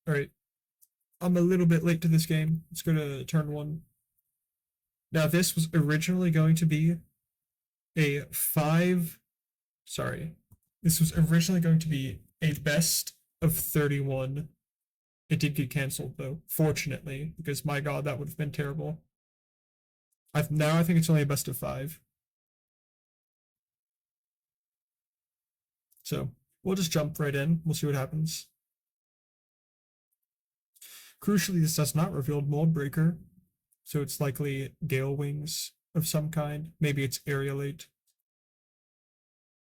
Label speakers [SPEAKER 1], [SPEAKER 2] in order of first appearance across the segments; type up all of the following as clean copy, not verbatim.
[SPEAKER 1] All right, I'm a little bit late to this game. Let's go to turn one. Now, this was originally going to be a five. Sorry. This was originally going to be a best of 31. It did get canceled, though, fortunately, because my god, that would have been terrible. Now I think it's only a best of five. So we'll just jump right in. We'll see what happens. Crucially, this does not reveal Mold Breaker, so it's likely Gale Wings of some kind. Maybe it's Aerialate.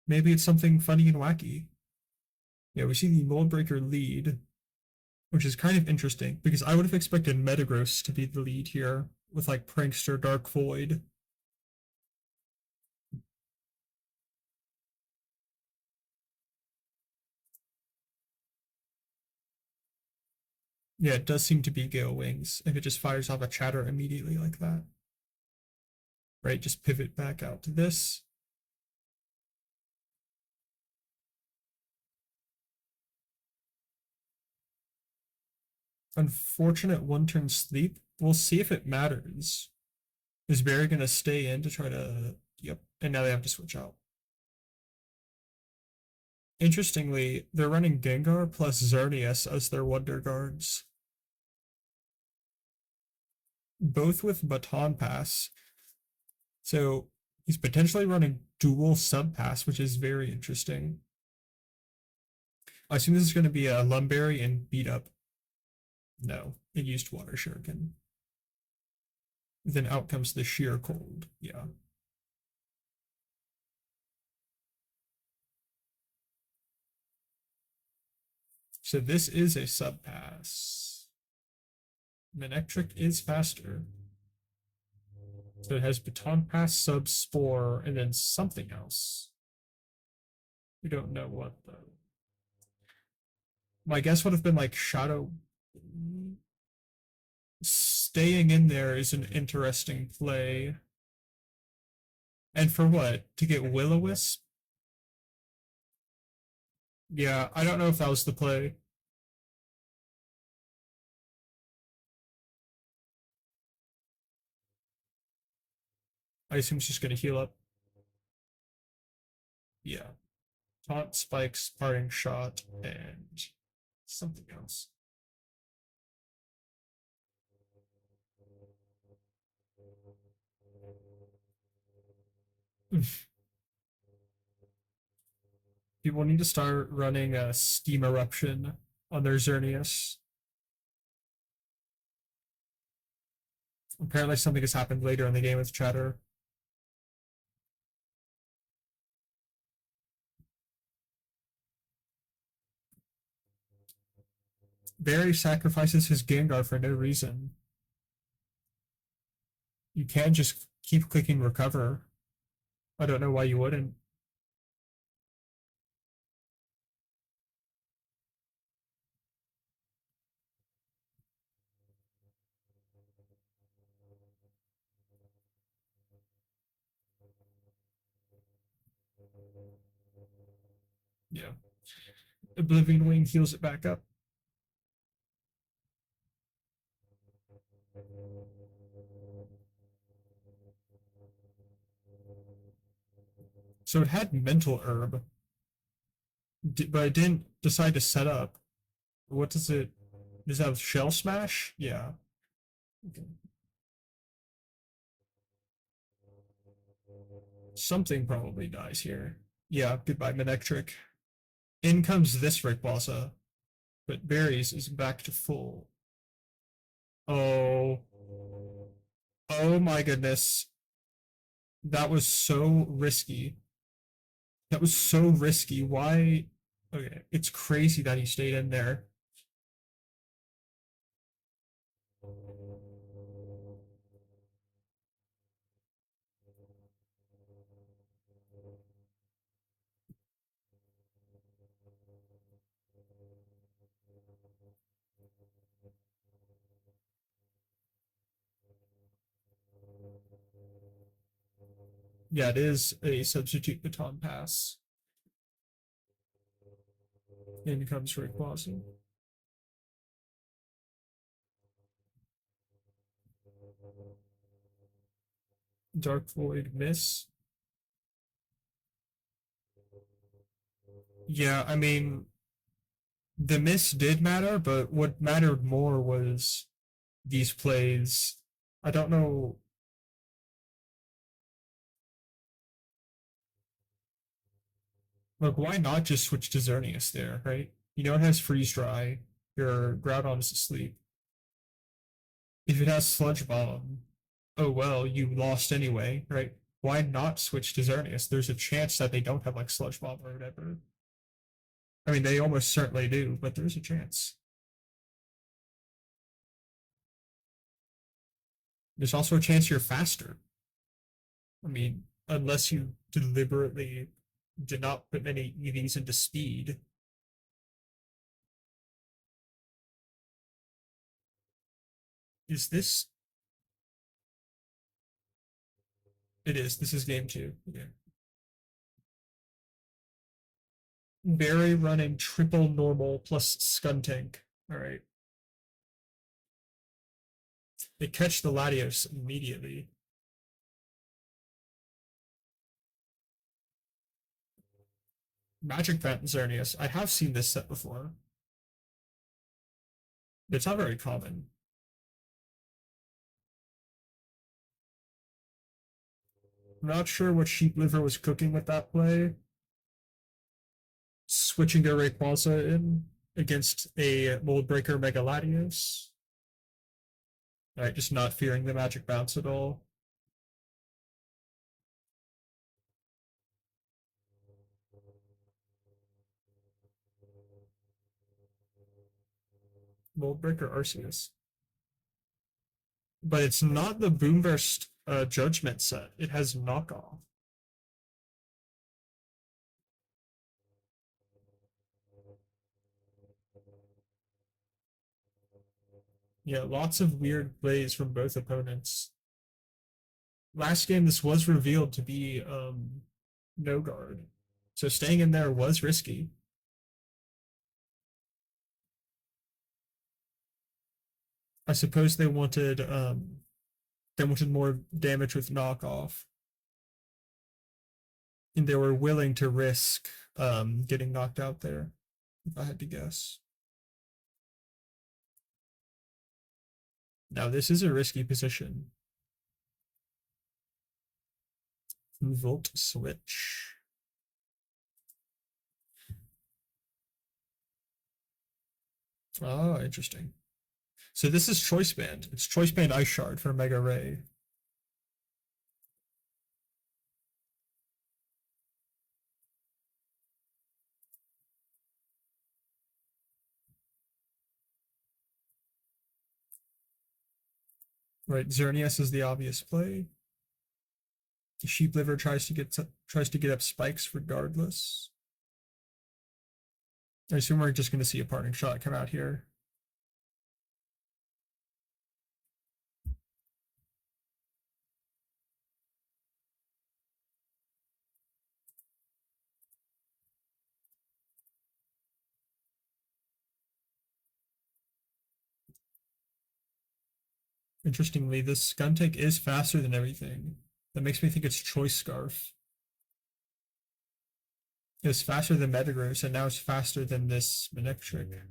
[SPEAKER 1] Maybe it's something funny and wacky. Yeah, we see the Mold Breaker lead, which is kind of interesting because I would have expected Metagross to be the lead here with like Prankster, Dark Void. Yeah, it does seem to be Gale Wings if it just fires off a chatter immediately like that. Right, just pivot back out to this. Unfortunate one turn sleep. We'll see if it matters. Is Barry going to stay in to try to. Yep, and now they have to switch out. Interestingly, they're running Gengar plus Xerneas as their Wonder Guards, both with Baton Pass. So he's potentially running dual Sub Pass, which is very interesting. I assume this is going to be a Lumberry and Beat Up. No, it used Water Shuriken. Then out comes the Sheer Cold. Yeah. So this is a Sub Pass. Manectric is faster. So it has Baton Pass, Sub Spore, and then something else. We don't know what though. My guess would have been like Shadow. Staying in there is an interesting play. And for what? To get Will-O-Wisp? Yeah, I don't know if that was the play. I assume it's just going to heal up. Yeah. Taunt, Spikes, Parting Shot, and something else. People need to start running a Steam Eruption on their Xerneas. Apparently something has happened later in the game with Chatter. Barry sacrifices his Gengar for no reason. You can just keep clicking recover. I don't know why you wouldn't. Yeah. Oblivion Wing heals it back up. So it had Mental Herb, but it didn't decide to set up. What does it? Does it have Shell Smash? Yeah. Okay. Something probably dies here. Yeah, goodbye, Manectric. In comes this Rayquaza, but Berries is back to full. Oh. Oh my goodness. That was so risky. That was so risky. Why? Okay, it's crazy that he stayed in there. Yeah, it is a substitute baton pass. In comes Rayquaza. Dark Void miss. Yeah, I mean, the miss did matter, but what mattered more was these plays. I don't know. Like, why not just switch to Xerneas there, right? You know it has freeze dry. Your Groudon is asleep. If it has Sludge Bomb, oh well, you lost anyway, right? Why not switch to Xerneas? There's a chance that they don't have like Sludge Bomb or whatever. I mean, they almost certainly do, but there's a chance. There's also a chance you're faster. I mean, unless you deliberately did not put many EVs into speed. Is this? It is. This is game two. Yeah. Barry running triple normal plus Skuntank. All right. They catch the Latios immediately. Magic Vent Xerneas. I have seen this set before. It's not very common. I'm not sure what Sheep Liver was cooking with that play. Switching their Rayquaza in against a Mold Breaker Mega Latios. Right, just not fearing the Magic Bounce at all. Mold Breaker Arceus. But it's not the Boomburst Judgment set. It has knockoff. Yeah, lots of weird plays from both opponents. Last game, this was revealed to be no guard. So staying in there was risky. I suppose they wanted more damage with knockoff. And they were willing to risk getting knocked out there, if I had to guess. Now this is a risky position. Volt switch. Oh, interesting. So this is Choice Band. It's Choice Band Ice Shard for Mega Ray. Right, Xerneas is the obvious play. Sheep Liver tries to get up spikes regardless. I assume we're just going to see a parting shot come out here. Interestingly, this Skuntank is faster than everything. That makes me think it's Choice Scarf. It's faster than Metagross, and now it's faster than this Manectric.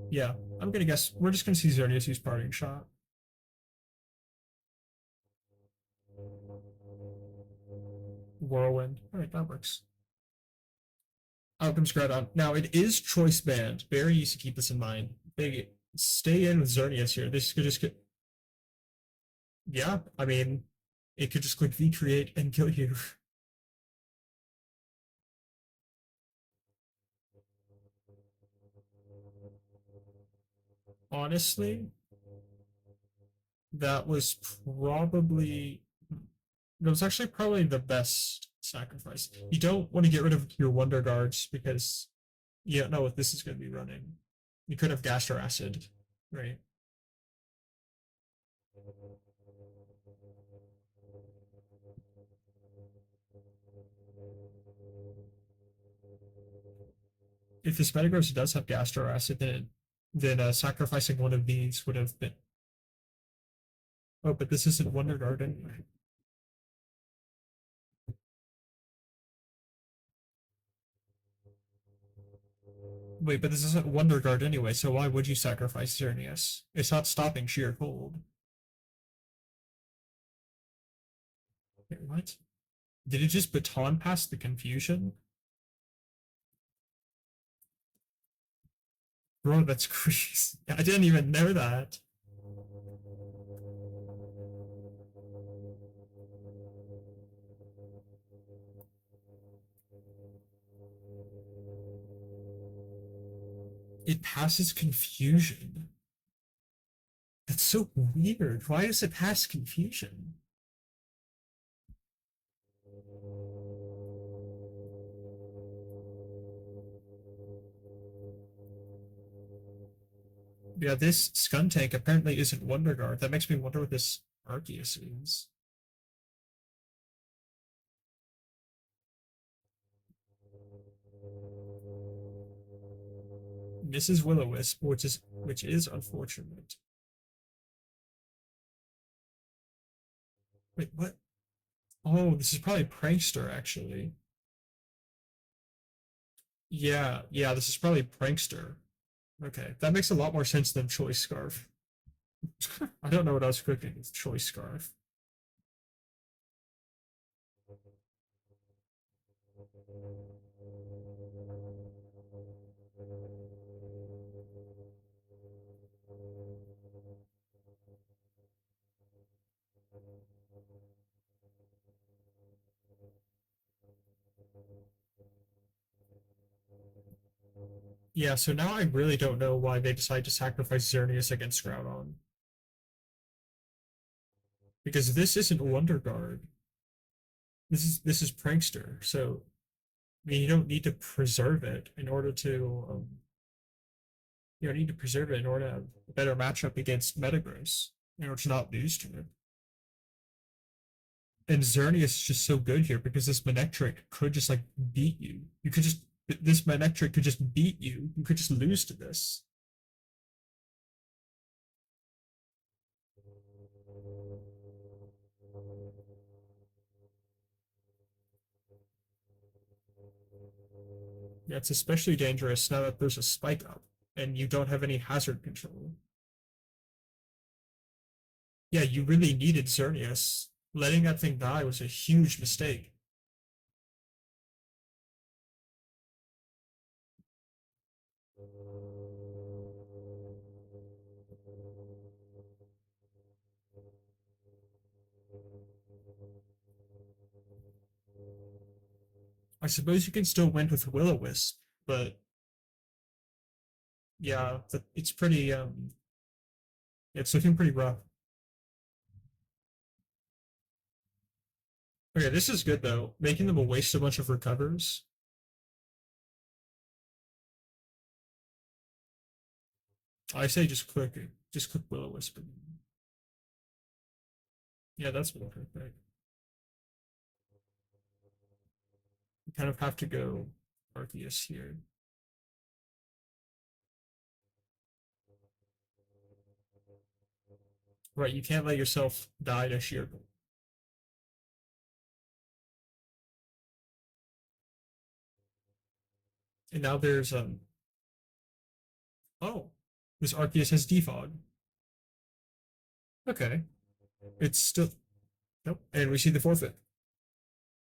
[SPEAKER 1] Yeah, I'm gonna guess we're just gonna see Xerneas use parting shot. Whirlwind. Alright, that works. Out comes Groudon. Now it is Choice Band. Barry needs to keep this in mind. They stay in with Xerneas here. This could just get. Yeah, I mean, it could just click V create and kill you. Honestly, that was probably that was actually probably the best sacrifice. You don't want to get rid of your Wonder Guards because you don't know what this is going to be running. You could have Gaster Acid, right? If this Metagross does have Gaster Acid, then sacrificing one of these would have been Oh, but this isn't Wonder Garden. Wait, but this isn't Wonder Guard anyway, so why would you sacrifice Xerneas? It's not stopping sheer cold. Wait, what? Did it just baton pass the confusion? Bro, that's crazy. I didn't even know that. It passes confusion. That's so weird. Why does it pass confusion? Yeah, this Scun tank apparently isn't Wonder Guard. That makes me wonder what this Arceus is. Mrs. Will-O-Wisp, which is unfortunate. Wait, what? Oh, this is probably Prankster actually. Yeah, this is probably Prankster. Okay, that makes a lot more sense than Choice Scarf. I don't know what I was cooking with Choice Scarf. Yeah, so now I really don't know why they decide to sacrifice Xerneas against Groudon. Because this isn't Wonder Guard. This is Prankster. So I mean, you don't need to preserve it in order to you don't need to preserve it in order to have a better matchup against Metagross in order to not lose to it. And Xerneas is just so good here because this Manectric could just like beat you. You could just this Manectric could just beat you. You could just lose to this. Yeah, it's especially dangerous now that there's a spike up and you don't have any hazard control. Yeah, you really needed Xerneas. Letting that thing die was a huge mistake. I suppose you can still win with Will-O-Wisp, but yeah, it's pretty it's looking pretty rough. Okay, this is good though. Making them waste a bunch of recovers. I say just click Will-O-Wisp. Yeah, that's what perfect. You kind of have to go Arceus here. Right, you can't let yourself die to sheer. And now there's oh, this Arceus has defog. Okay, it's still nope, and we see the forfeit.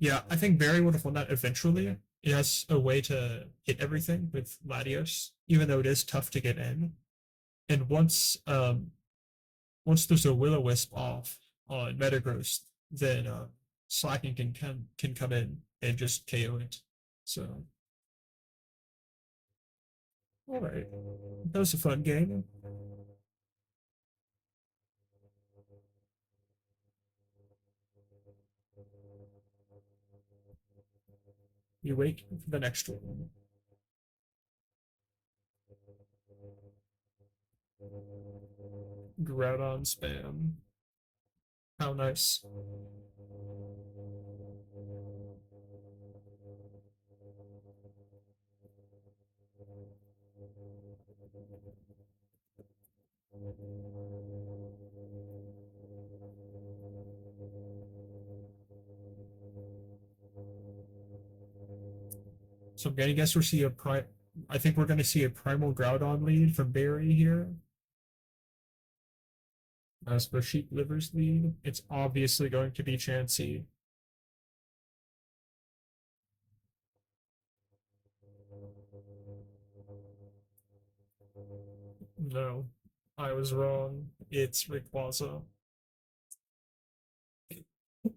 [SPEAKER 1] Yeah, I think Barry would have won that eventually. It has a way to hit everything with Latios, even though it is tough to get in. And once there's a Will-O-Wisp off on Metagross, then Slacking can come in and just KO it. So all right, that was a fun game. You wait for the next one. Groudon spam. How nice. So I'm gonna guess we'll see a pri. I think we're gonna see a primal Groudon lead from Barry here. As for Sheep Liver's lead, it's obviously going to be Chansey. No, I was wrong. It's Rayquaza.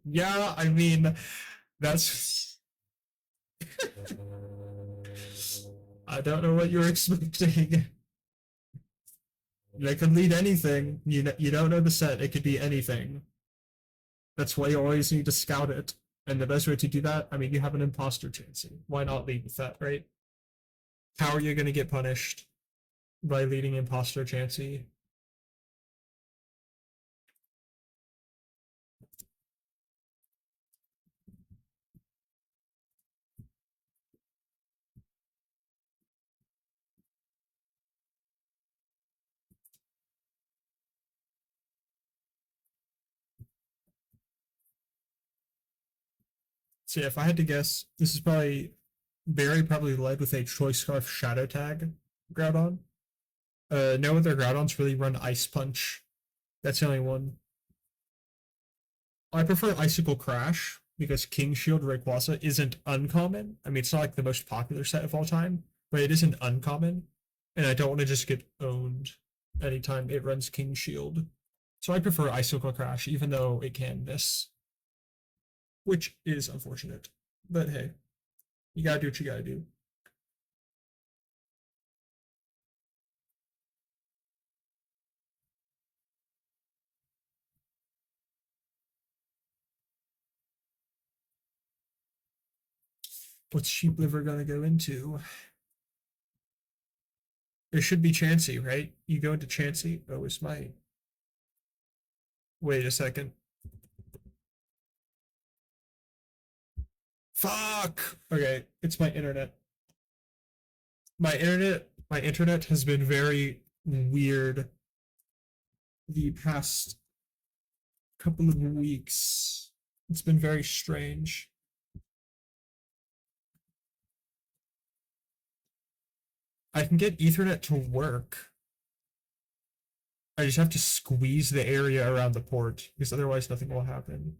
[SPEAKER 1] Yeah, I mean, that's. I don't know what you're expecting. They could lead anything. You don't know the set. It could be anything. That's why you always need to scout it. And the best way to do that, I mean, you have an imposter Chansey. Why not lead with that, right? How are you going to get punished by leading imposter Chansey? So yeah, if I had to guess, this is probably Barry probably led with a Choice Scarf Shadow Tag Groudon. No other Groudons really run Ice Punch. That's the only one. I prefer Icicle Crash because King Shield Rayquaza isn't uncommon. I mean, it's not like the most popular set of all time, but it isn't uncommon. And I don't want to just get owned anytime it runs King Shield. So I prefer Icicle Crash, even though it can miss, which is unfortunate. But hey, you gotta do what you gotta do. What's Sheep Liver gonna go into? It should be Chansey, right? You go into Chansey. Oh, it's my. Wait a second. Fuck! Okay, it's my internet. My internet has been very weird the past couple of weeks. It's been very strange. I can get Ethernet to work. I just have to squeeze the area around the port because otherwise nothing will happen.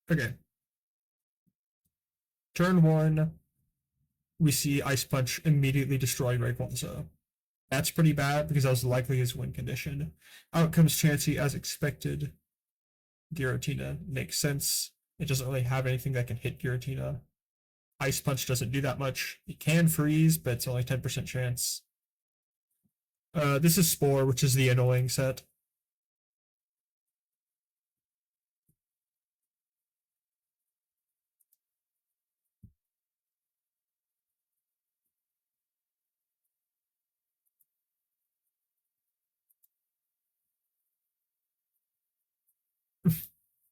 [SPEAKER 1] Okay. Turn one, we see Ice Punch immediately destroy Rayquaza. That's pretty bad because that was likely his win condition. Out comes Chansey as expected. Giratina makes sense. It doesn't really have anything that can hit Giratina. Ice Punch doesn't do that much. It can freeze, but it's only 10% chance. This is Spore, which is the annoying set.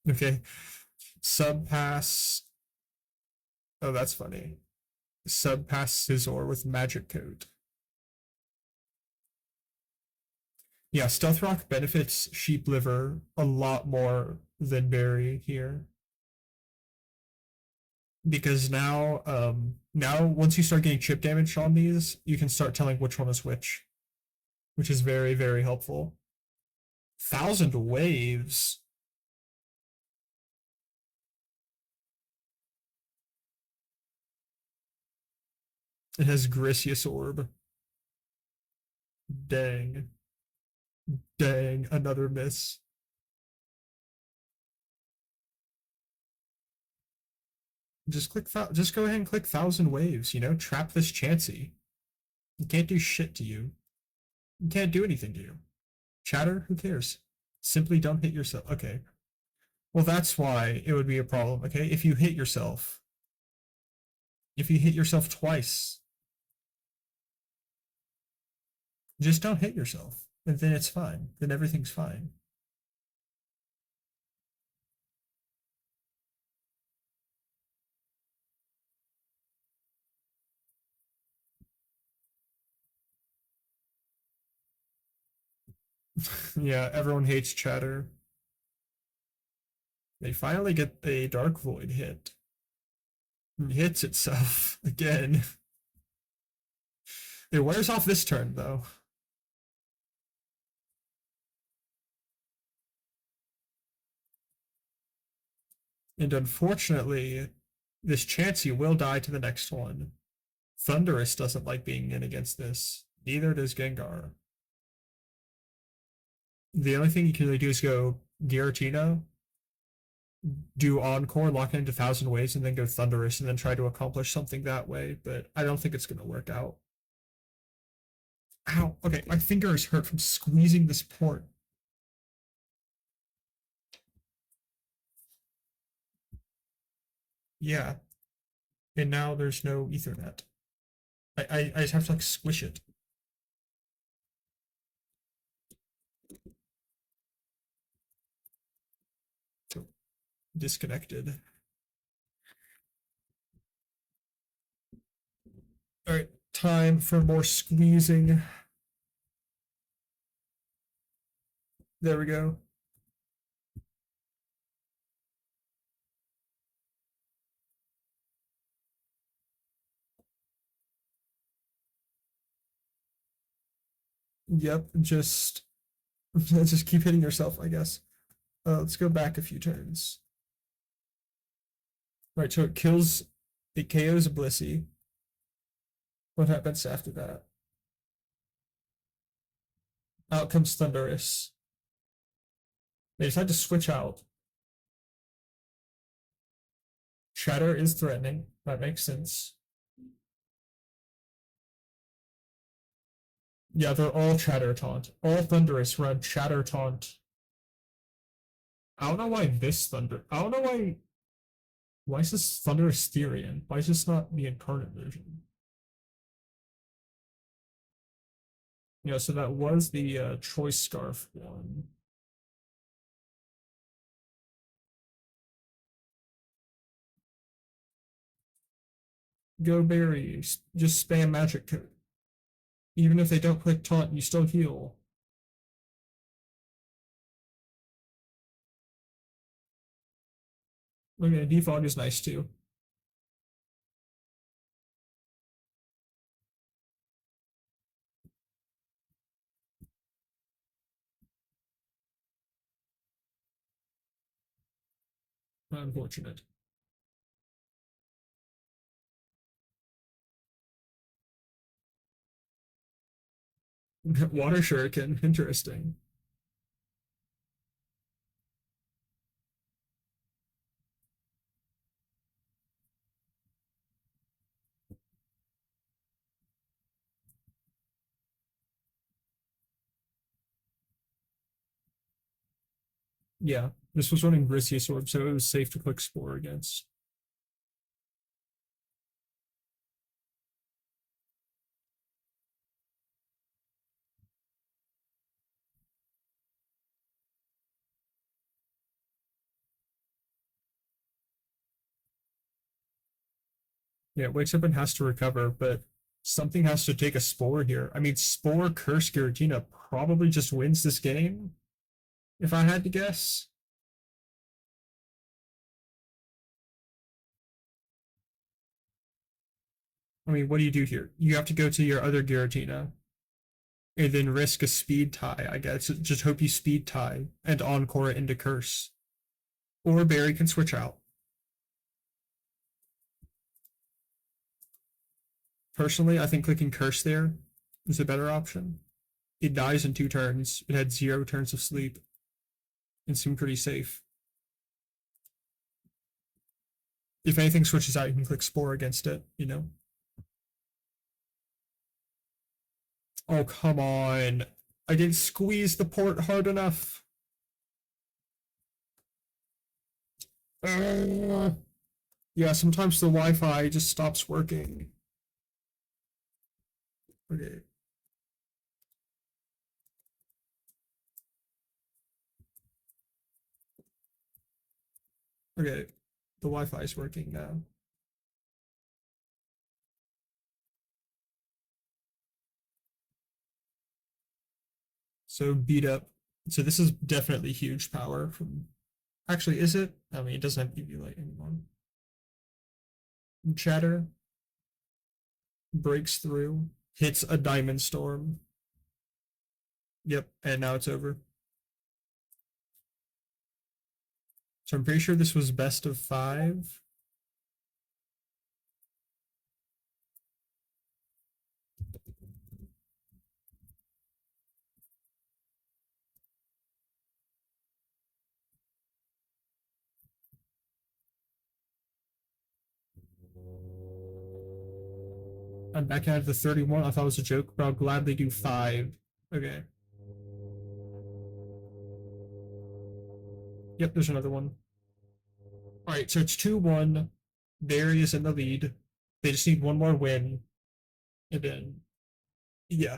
[SPEAKER 1] Okay. Subpass. Oh, that's funny. Subpass Scizor with Magic Coat. Yeah, Stealth Rock benefits Sheep Liver a lot more than Berry here. Because now once you start getting chip damage on these, you can start telling which one is which is very, very helpful. 1,000 waves. It has Grisius Orb. Dang. Dang, another miss. Just go ahead and click 1,000 waves, trap this Chansey. He can't do shit to you. He can't do anything to you. Chatter, who cares? Simply don't hit yourself. Okay. Well, that's why it would be a problem, okay? If you hit yourself. If you hit yourself twice, just don't hit yourself. And then it's fine. Then everything's fine. Yeah, everyone hates chatter. They finally get a Dark Void hit. It hits itself again. It wears off this turn, though. And unfortunately, this Chansey will die to the next one. Thunderous doesn't like being in against this. Neither does Gengar. The only thing you can really do is go Giratina, do Encore, lock it into Thousand Waves, and then go Thunderous, and then try to accomplish something that way. But I don't think it's going to work out. Ow. Okay, my finger is hurt from squeezing this port. Yeah. And now there's no Ethernet. I just have to like squish it. So disconnected. All right, time for more squeezing. There we go. Yep, just let's just keep hitting yourself, I guess. Let's go back a few turns. Right, so it KOs Blissey. What happens after that? Out comes Thunderous. They decide to switch out. Shatter is threatening. That makes sense. Yeah, they're all Chatter Taunt. All Thunderous run Chatter Taunt. I don't know why this Thunder. I don't know why. Why is this Thunderous Therian? Why is this not the incarnate version? Yeah, so that was the Choice Scarf one. Go berries. Just spam magic code. Even if they don't click taunt, you still heal. Okay, defog is nice too. Unfortunate. Water shuriken, interesting. Yeah, this was running Brachiosaurus, so it was safe to click Spore against. Yeah, it wakes up and has to recover, but something has to take a Spore here. I mean, Spore Curse Giratina probably just wins this game, if I had to guess. I mean, what do you do here? You have to go to your other Giratina and then risk a speed tie, I guess. Just hope you speed tie and encore it into Curse. Or Barry can switch out. Personally, I think clicking Curse there is a better option. It dies in 2 turns. It had 0 turns of sleep. It seemed pretty safe. If anything switches out, you can click Spore against it, you know? Oh, come on. I didn't squeeze the port hard enough. Yeah, sometimes the Wi-Fi just stops working. Okay. Okay. The Wi-Fi is working now. So beat up. So this is definitely huge power from Actually, is it? I mean, it doesn't have UV light anymore. Chatter breaks through, hits a diamond storm. Yep, and now it's over. So I'm pretty sure this was best of 5. I'm back out of the 31. I thought it was a joke, but I'll gladly do 5. Okay. Yep, there's another one. All right, so it's 2-1. Barry is in the lead. They just need one more win. And then, yeah.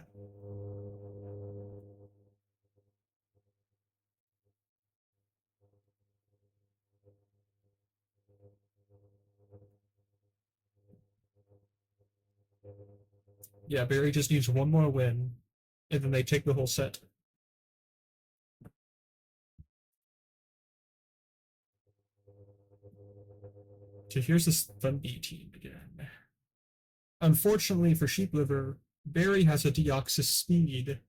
[SPEAKER 1] Yeah, Barry just needs one more win. And then they take the whole set. So here's this Thunby team again. Unfortunately for Sheep Liver, Barry has a Deoxys speed.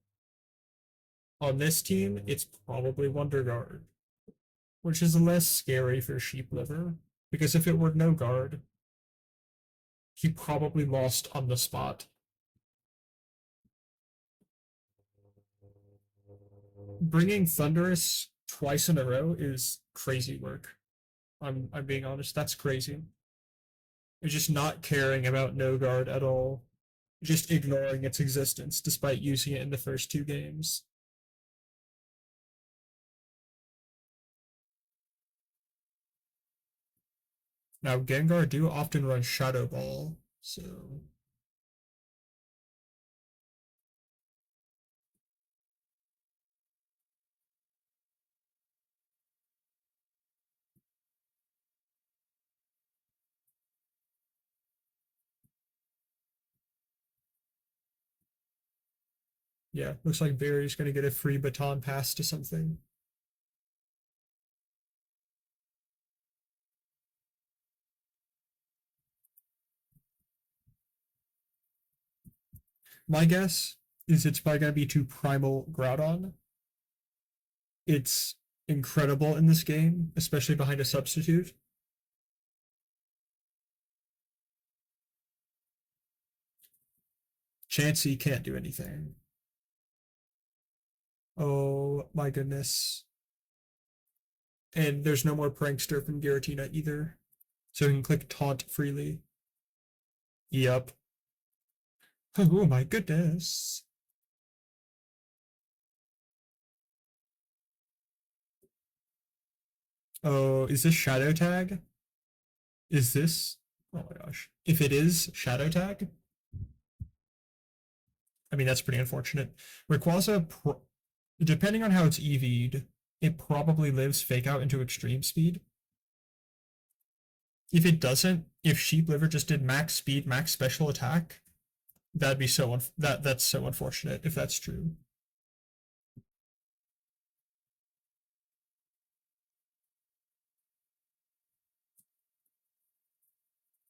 [SPEAKER 1] On this team, it's probably Wonder Guard, which is less scary for Sheep Liver, because if it were no guard, he probably lost on the spot. Bringing Thunderous twice in a row is crazy work. I'm being honest, that's crazy. It's just not caring about no guard at all, just ignoring its existence despite using it in the first 2 games. Now, Gengar do often run Shadow Ball, so yeah, looks like Barry's going to get a free baton pass to something. My guess is it's probably going to be to Primal Groudon. It's incredible in this game, especially behind a substitute. Chansey can't do anything. Oh my goodness. And there's no more Prankster from Giratina either. So we can click Taunt freely. Yep. Oh my goodness. Oh, is this Shadow Tag? Is this? Oh my gosh. If it is Shadow Tag, I mean, that's pretty unfortunate. Rayquaza, depending on how it's EV'd, it probably lives Fake Out into extreme speed. If it doesn't, if Sheep Liver just did max speed, max special attack, that'd be so that's so unfortunate if that's true.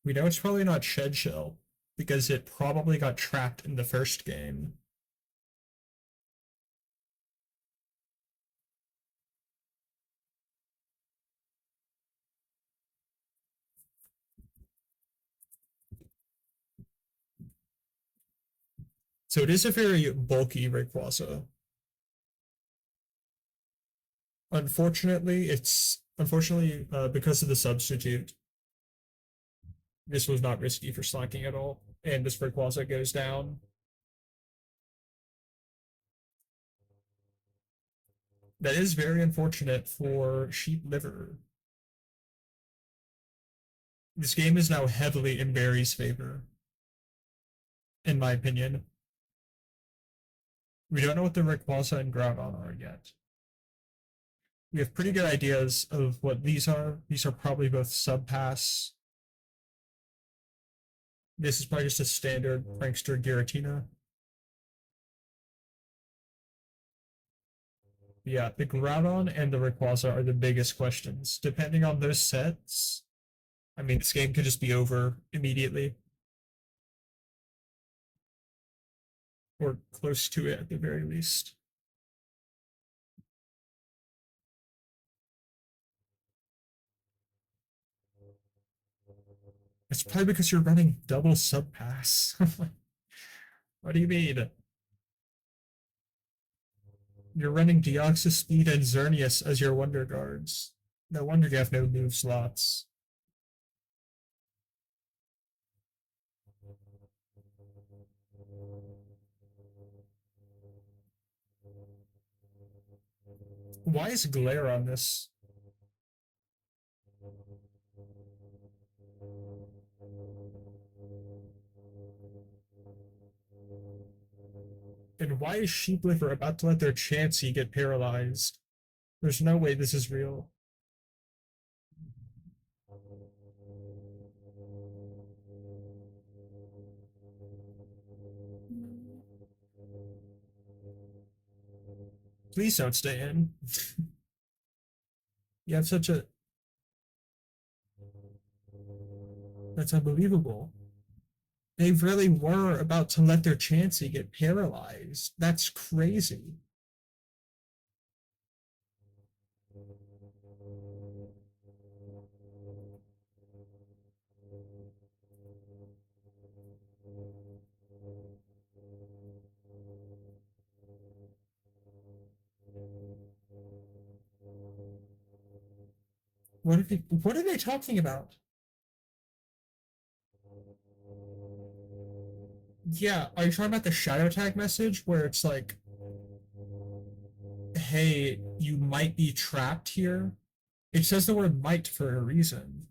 [SPEAKER 1] We know it's probably not Shed Shell because it probably got trapped in the first game. So it is a very bulky Rayquaza. Unfortunately because of the substitute, this was not risky for slacking at all, and this Rayquaza goes down. That is very unfortunate for Sheep Liver. This game is now heavily in Barry's favor, in my opinion. We don't know what the Rayquaza and Groudon are yet. We have pretty good ideas of what these are. These are probably both subpass. This is probably just a standard Prankster Giratina. Yeah, the Groudon and the Rayquaza are the biggest questions. Depending on those sets, I mean, this game could just be over immediately, or close to it at the very least. It's probably because you're running double subpass. What do you mean? You're running Deoxys Speed and Xerneas as your Wonder Guards. No wonder you have no move slots. Why is Glare on this? And why is Sheep Liver about to let their Chansey get paralyzed? There's no way this is real. Please don't stay in. You have such a. That's unbelievable. They really were about to let their Chansey get paralyzed. That's crazy. What are they talking about? Yeah, are you talking about the shadow tag message where it's like, hey, you might be trapped here? It says the word might for a reason.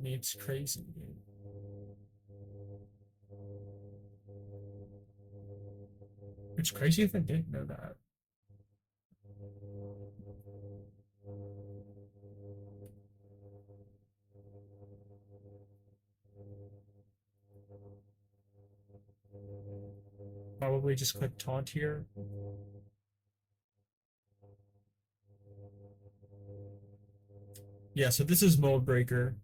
[SPEAKER 1] It's crazy. It's crazy if I didn't know that. Probably just click taunt here. Yeah, so this is Mold Breaker.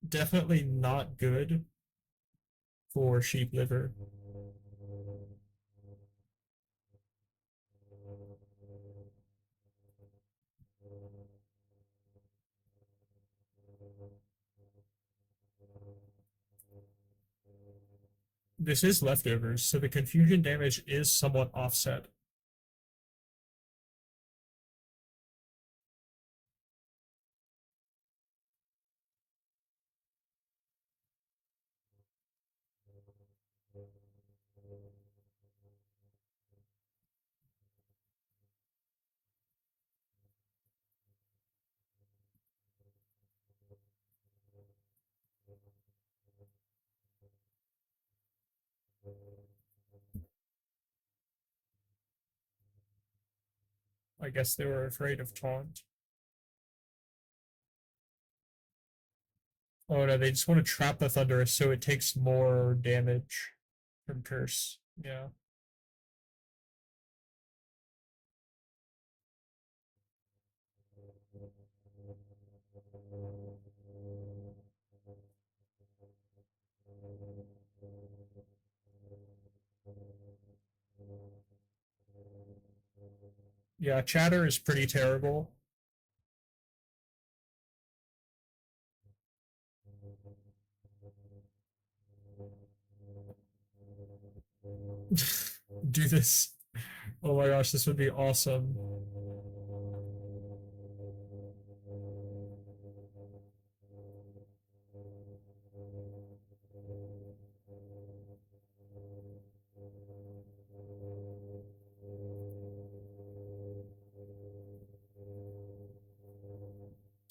[SPEAKER 1] Definitely not good for Sheep Liver. This is leftovers, so the confusion damage is somewhat offset. I guess they were afraid of taunt. Oh no, they just want to trap the Thunderous so it takes more damage from Curse. Yeah. Yeah, Chatter is pretty terrible. Do this. Oh my gosh, this would be awesome.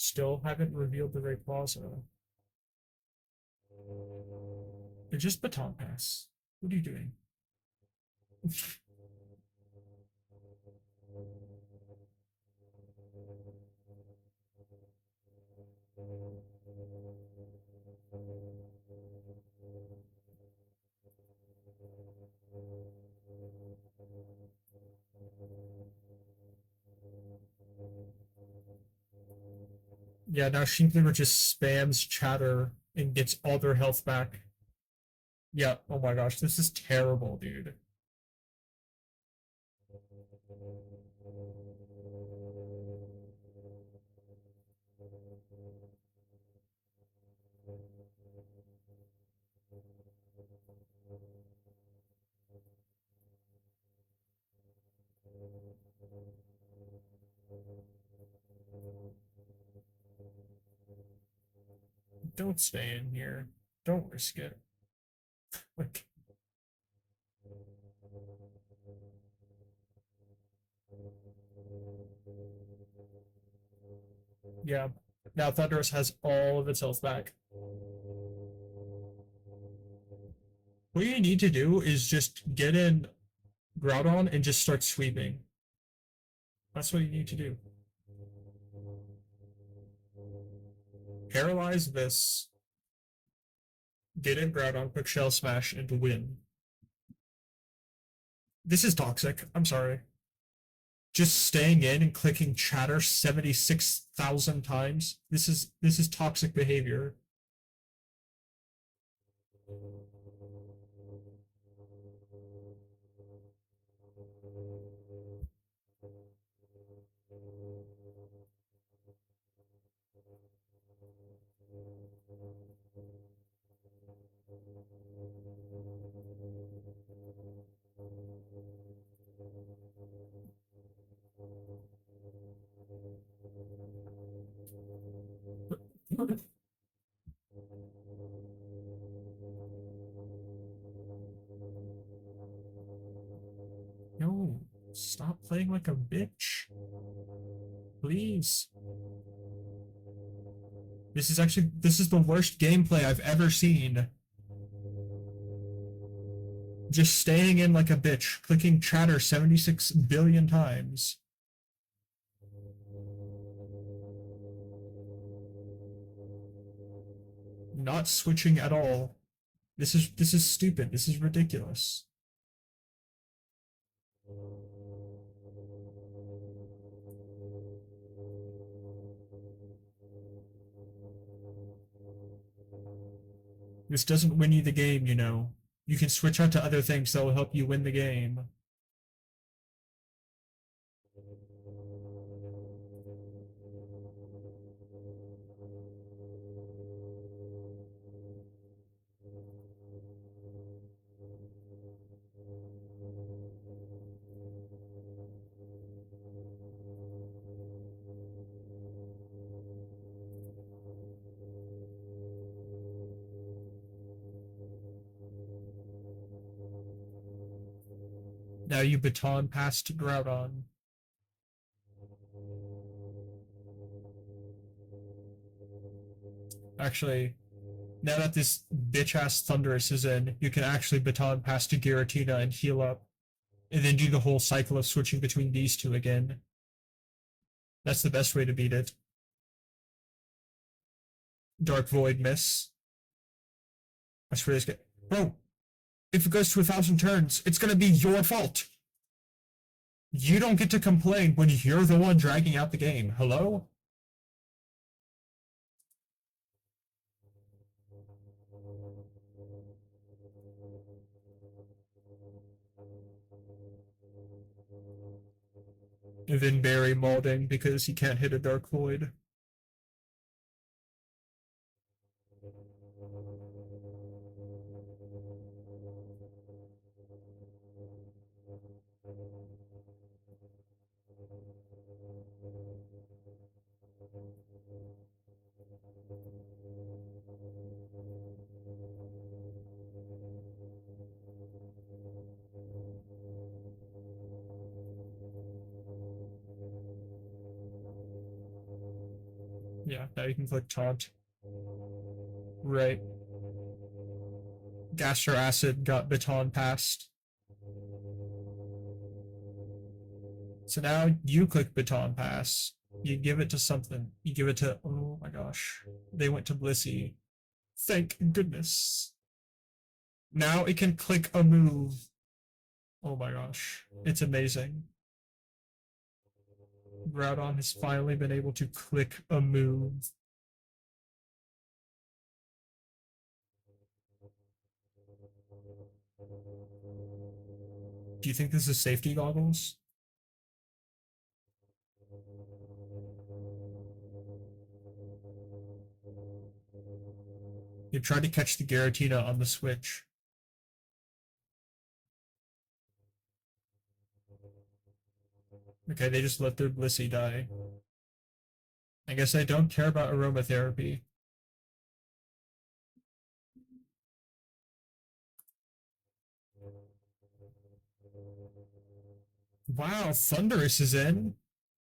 [SPEAKER 1] Still haven't revealed the Rayquaza. They're just baton pass. What are you doing? Yeah, now Sheepliver just spams chatter and gets all their health back. Yeah, oh my gosh, this is terrible, dude. Don't stay in here. Don't risk it. Like, yeah. Now Thunderous has all of its health back. What you need to do is just get in Groudon and just start sweeping. That's what you need to do. Paralyze this, get in Groudon, quick Shell Smash, and win. This is toxic. I'm sorry. Just staying in and clicking chatter 76,000 times. This is toxic behavior. No, stop playing like a bitch. Please. This is the worst gameplay I've ever seen. Just staying in like a bitch, clicking chatter 76 billion times. Not switching at all. This is stupid. This is ridiculous. This doesn't win you the game, you know. You can switch out to other things that will help you win the game. Now you baton pass to Groudon. Actually, now that this bitch ass Thunderous is in, you can actually baton pass to Giratina and heal up. And then do the whole cycle of switching between these two again. That's the best way to beat it. Dark Void miss. I swear this guy. Bro, if it goes to 1,000 turns, it's gonna be your fault. You don't get to complain when you're the one dragging out the game. Hello? And then Barry Maulding because he can't hit a Dark Void. Yeah, now you can click taunt. Right. Gastro acid got baton passed. So now you click baton pass. You give it to something. You give it to, oh my gosh. They went to Blissey. Thank goodness. Now it can click a move. Oh my gosh. It's amazing. Groudon has finally been able to click a move. Do you think this is safety goggles? You tried to catch the Giratina on the Switch. Okay, they just let their Blissey die. I guess I don't care about aromatherapy. Wow, Thunderous is in.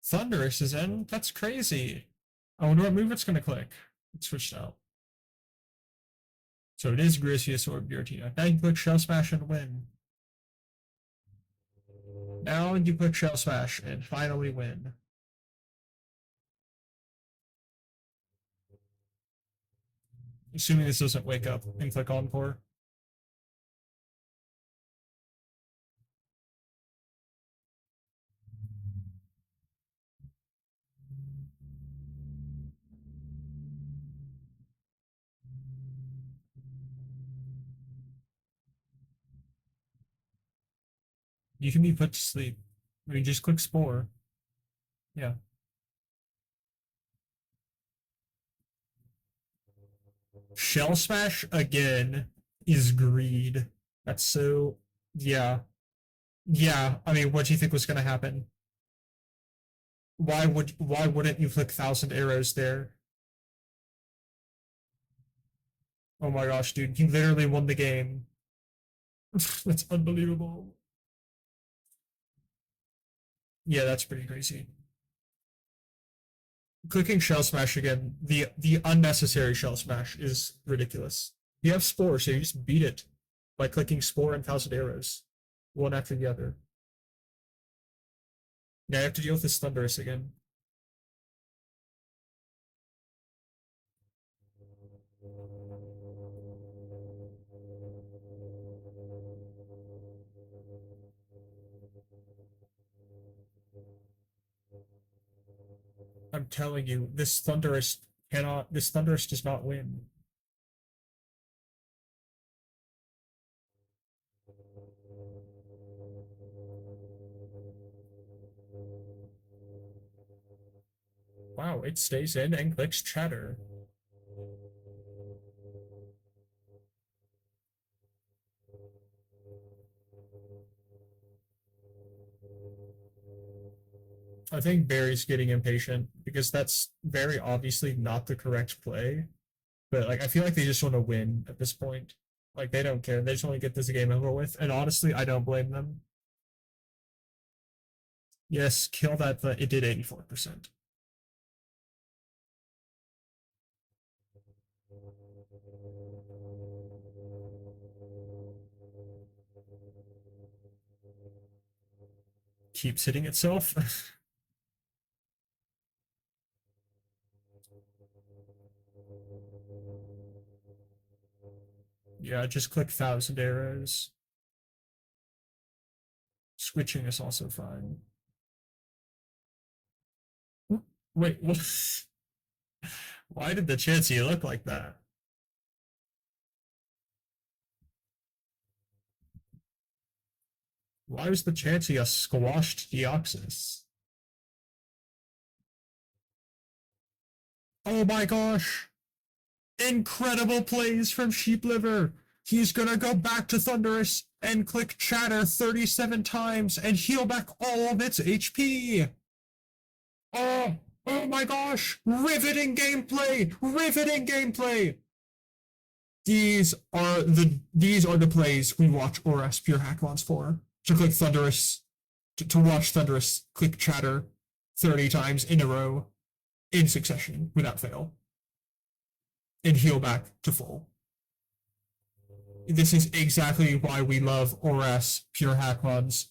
[SPEAKER 1] Thunderous is in. That's crazy. I wonder what move it's gonna click. It's switched out. So it is Grisius or Giratina. Now you click Shell Smash and win. Now you click Shell Smash and finally win. Assuming this doesn't wake up and click Encore. You can be put to sleep. I mean, just click Spore. Yeah. Shell Smash again is greed. That's so. Yeah. Yeah. I mean, what do you think was going to happen? Why wouldn't you click Thousand Arrows there? Oh my gosh, dude, you literally won the game. That's unbelievable. Yeah, that's pretty crazy. Clicking Shell Smash again, the unnecessary Shell Smash is ridiculous. You have Spore, so you just beat it by clicking Spore and Thousand Arrows, one after the other. Now you have to deal with this Thunderous again. I'm telling you, this Thunderous does not win. Wow, it stays in and clicks Chatter. I think Barry's getting impatient because that's very obviously not the correct play. But like I feel like they just want to win at this point. Like they don't care. They just want to get this game over with. And honestly, I don't blame them. Yes, kill that. It did 84%. Keeps hitting itself. Yeah, just click Thousand Arrows. Switching is also fine. Wait, what? Why did the Chansey look like that? Why was the Chansey a squashed Deoxys? Oh my gosh! Incredible plays from Sheep Liver! He's gonna go back to Thunderous and click Chatter 37 times and heal back all of its HP! Oh, oh my gosh! Riveting gameplay! Riveting gameplay! These are the plays we watch ORAS Pure Hackmons for. To click Thunderous, to watch Thunderous click Chatter 30 times in a row in succession without fail and heal back to full. This is exactly why we love ORAS pure Hackmons.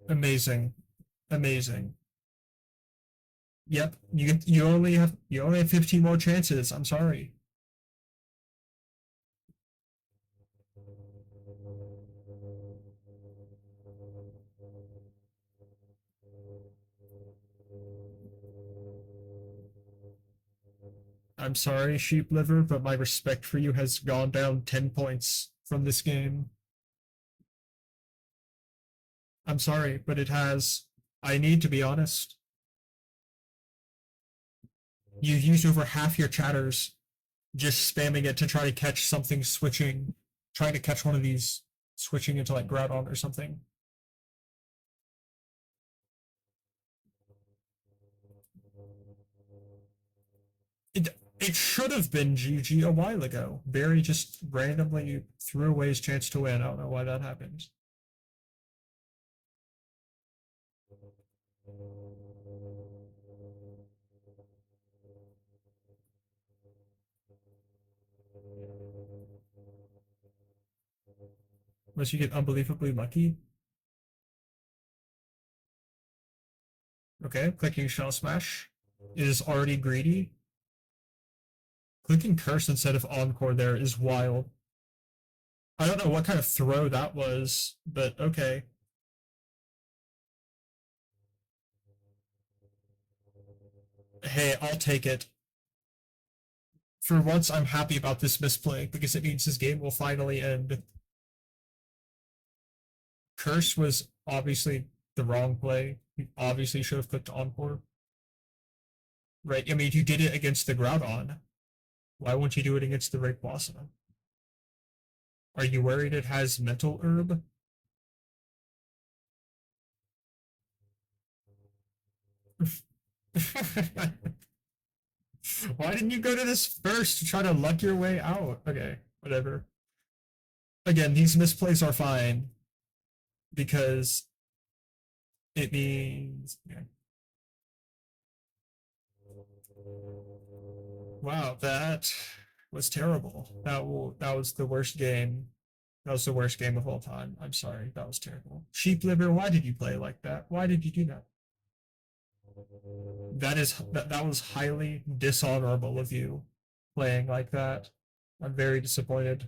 [SPEAKER 1] Amazing. Amazing. Yep. You only have 15 more chances. I'm sorry. I'm sorry, sheep liver, but my respect for you has gone down 10 points from this game. I'm sorry, but it has. I need to be honest. You used over half your chatters just spamming it to try to catch something switching, trying to catch one of these switching into like Groudon or something. It should have been GG a while ago. Barry just randomly threw away his chance to win. I don't know why that happened. Unless you get unbelievably lucky. Okay, clicking Shell Smash is already greedy. Clicking Curse instead of Encore there is wild. I don't know what kind of throw that was, but okay. Hey, I'll take it. For once, I'm happy about this misplay because it means his game will finally end. Curse was obviously the wrong play. You obviously should have clicked Encore. Right? I mean, you did it against the Groudon. Why won't you do it against the Rayquaza? Are you worried it has Mental Herb? Why didn't you go to this first to try to luck your way out? Okay, whatever. Again, these misplays are fine because it means. Yeah. Wow, that was terrible. That was the worst game. That was the worst game of all time. I'm sorry, that was terrible. Sheep liver, why did you play like that? Why did you do that? That was highly dishonorable of you playing like that. I'm very disappointed.